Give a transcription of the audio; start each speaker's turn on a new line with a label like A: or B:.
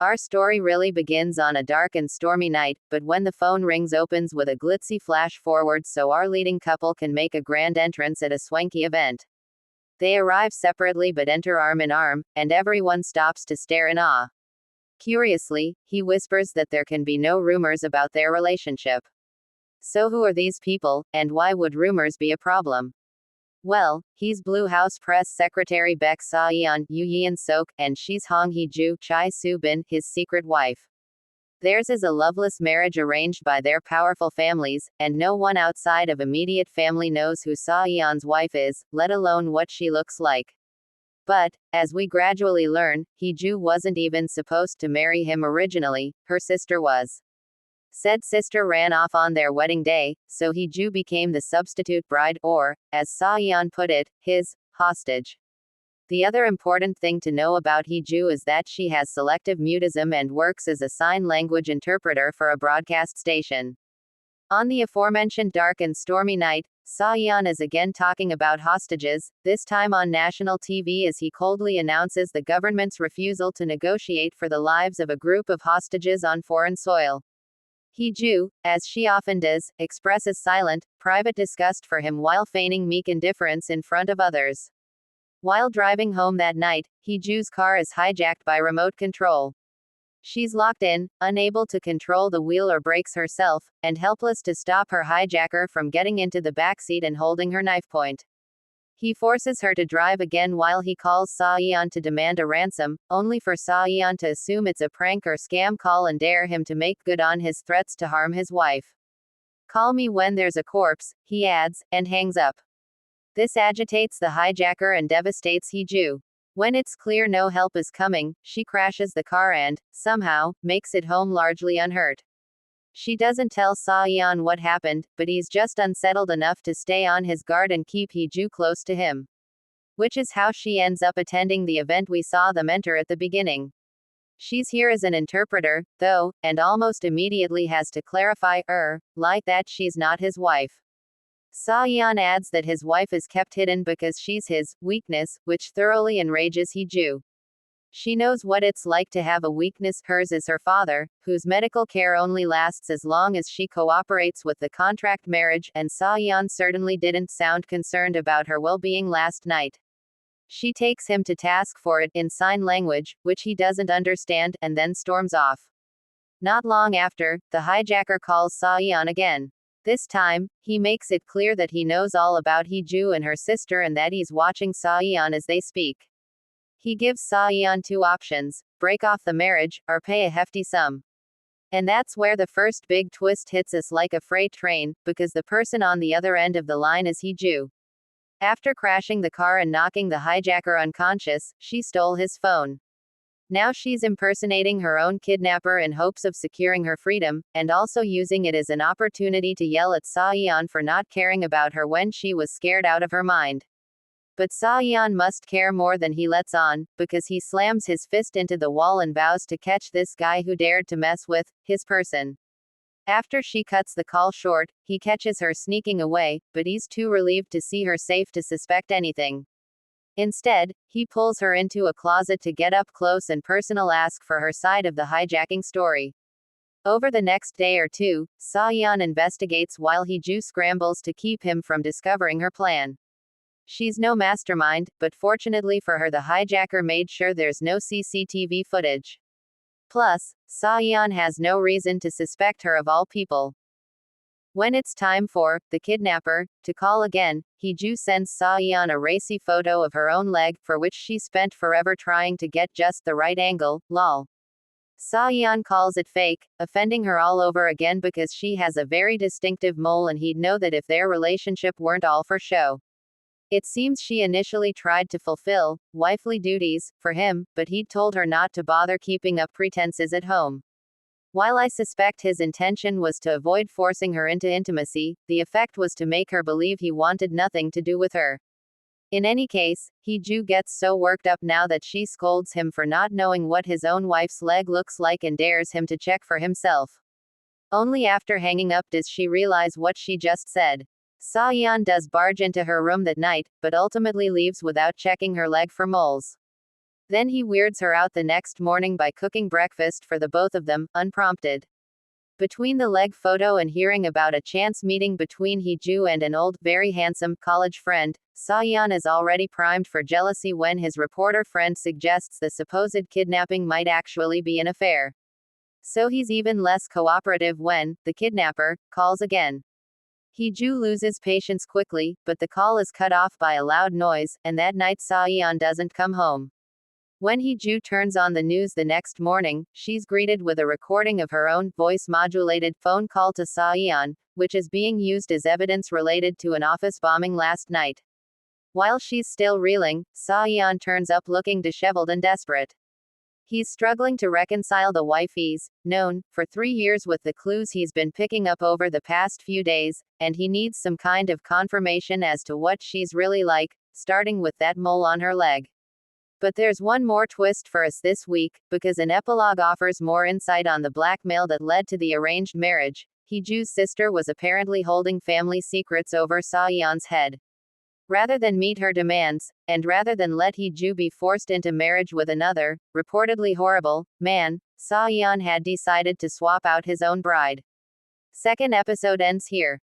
A: Our story really begins on a dark and stormy night, but when the phone rings opens with a glitzy flash forward so our leading couple can make a grand entrance at a swanky event. They arrive separately but enter arm in arm, and everyone stops to stare in awe. Curiously, he whispers that there can be no rumors about their relationship. So who are these people, and why would rumors be a problem? Well, he's Blue House Press Secretary Baek Sa-yeon, Yoo Yeon Sok, and she's Hong Hee-ju, Chai Soo-bin, his secret wife. Theirs is a loveless marriage arranged by their powerful families, and no one outside of immediate family knows who Sa-yeon's wife is, let alone what she looks like. But, as we gradually learn, Hee-ju wasn't even supposed to marry him originally, her sister was. Said sister ran off on their wedding day, so Hee-ju became the substitute bride or, as Sa-yeon put it, his hostage. The other important thing to know about Hee-ju is that she has selective mutism and works as a sign language interpreter for a broadcast station. On the aforementioned dark and stormy night, Sa-yeon is again talking about hostages, this time on national TV as he coldly announces the government's refusal to negotiate for the lives of a group of hostages on foreign soil. Hee-ju, as she often does, expresses silent, private disgust for him while feigning meek indifference in front of others. While driving home that night, Hee-ju's car is hijacked by remote control. She's locked in, unable to control the wheel or brakes herself, and helpless to stop her hijacker from getting into the backseat and holding her knife point. He forces her to drive again while he calls Sa-yeon to demand a ransom, only for Sa-yeon to assume it's a prank or scam call and dare him to make good on his threats to harm his wife. "Call me when there's a corpse," he adds, and hangs up. This agitates the hijacker and devastates Hee-ju. When it's clear no help is coming, she crashes the car and, somehow, makes it home largely unhurt. She doesn't tell Sa-yeon what happened, but he's just unsettled enough to stay on his guard and keep Hee-ju close to him. Which is how she ends up attending the event we saw them enter at the beginning. She's here as an interpreter, though, and almost immediately has to clarify, like that she's not his wife. Sa-yeon adds that his wife is kept hidden because she's his weakness, which thoroughly enrages Hee-ju. She knows what it's like to have a weakness, hers is her father, whose medical care only lasts as long as she cooperates with the contract marriage, and Sa-yeon certainly didn't sound concerned about her well-being last night. She takes him to task for it, in sign language, which he doesn't understand, and then storms off. Not long after, the hijacker calls Sa-yeon again. This time, he makes it clear that he knows all about Hee-ju and her sister and that he's watching Sa-yeon as they speak. He gives Sa-yeon two options: break off the marriage, or pay a hefty sum. And that's where the first big twist hits us like a freight train, because the person on the other end of the line is Hee-ju. After crashing the car and knocking the hijacker unconscious, she stole his phone. Now she's impersonating her own kidnapper in hopes of securing her freedom, and also using it as an opportunity to yell at Sa-yeon for not caring about her when she was scared out of her mind. But Sa-yeon must care more than he lets on, because he slams his fist into the wall and vows to catch this guy who dared to mess with his person. After she cuts the call short, he catches her sneaking away, but he's too relieved to see her safe to suspect anything. Instead, he pulls her into a closet to get up close and personal ask for her side of the hijacking story. Over the next day or two, Sa-yeon investigates while Hee-ju scrambles to keep him from discovering her plan. She's no mastermind, but fortunately for her the hijacker made sure there's no CCTV footage. Plus, Sa-yeon has no reason to suspect her of all people. When it's time for the kidnapper to call again, Hee-ju sends Sa-yeon a racy photo of her own leg, for which she spent forever trying to get just the right angle, lol. Sa-yeon calls it fake, offending her all over again because she has a very distinctive mole and he'd know that if their relationship weren't all for show. It seems she initially tried to fulfill wifely duties for him, but he'd told her not to bother keeping up pretenses at home. While I suspect his intention was to avoid forcing her into intimacy, the effect was to make her believe he wanted nothing to do with her. In any case, Hee-ju gets so worked up now that she scolds him for not knowing what his own wife's leg looks like and dares him to check for himself. Only after hanging up does she realize what she just said. Sa-yeon does barge into her room that night, but ultimately leaves without checking her leg for moles. Then he weirds her out the next morning by cooking breakfast for the both of them, unprompted. Between the leg photo and hearing about a chance meeting between Hee-ju and an old, very handsome, college friend, Seo-yeon is already primed for jealousy when his reporter friend suggests the supposed kidnapping might actually be an affair. So he's even less cooperative when, the kidnapper, calls again. Hee-ju loses patience quickly, but the call is cut off by a loud noise, and that night Seo-yeon doesn't come home. When Hee-ju turns on the news the next morning, she's greeted with a recording of her own, voice-modulated phone call to Seo-yeon, which is being used as evidence related to an office bombing last night. While she's still reeling, Seo-yeon turns up looking disheveled and desperate. He's struggling to reconcile the wife he's known for 3 years with the clues he's been picking up over the past few days, and he needs some kind of confirmation as to what she's really like, starting with that mole on her leg. But there's one more twist for us this week, because an epilogue offers more insight on the blackmail that led to the arranged marriage. Hee-ju's sister was apparently holding family secrets over Seo-yeon's head. Rather than meet her demands, and rather than let Hee-ju be forced into marriage with another, reportedly horrible, man, Seo-yeon had decided to swap out his own bride. Second episode ends here.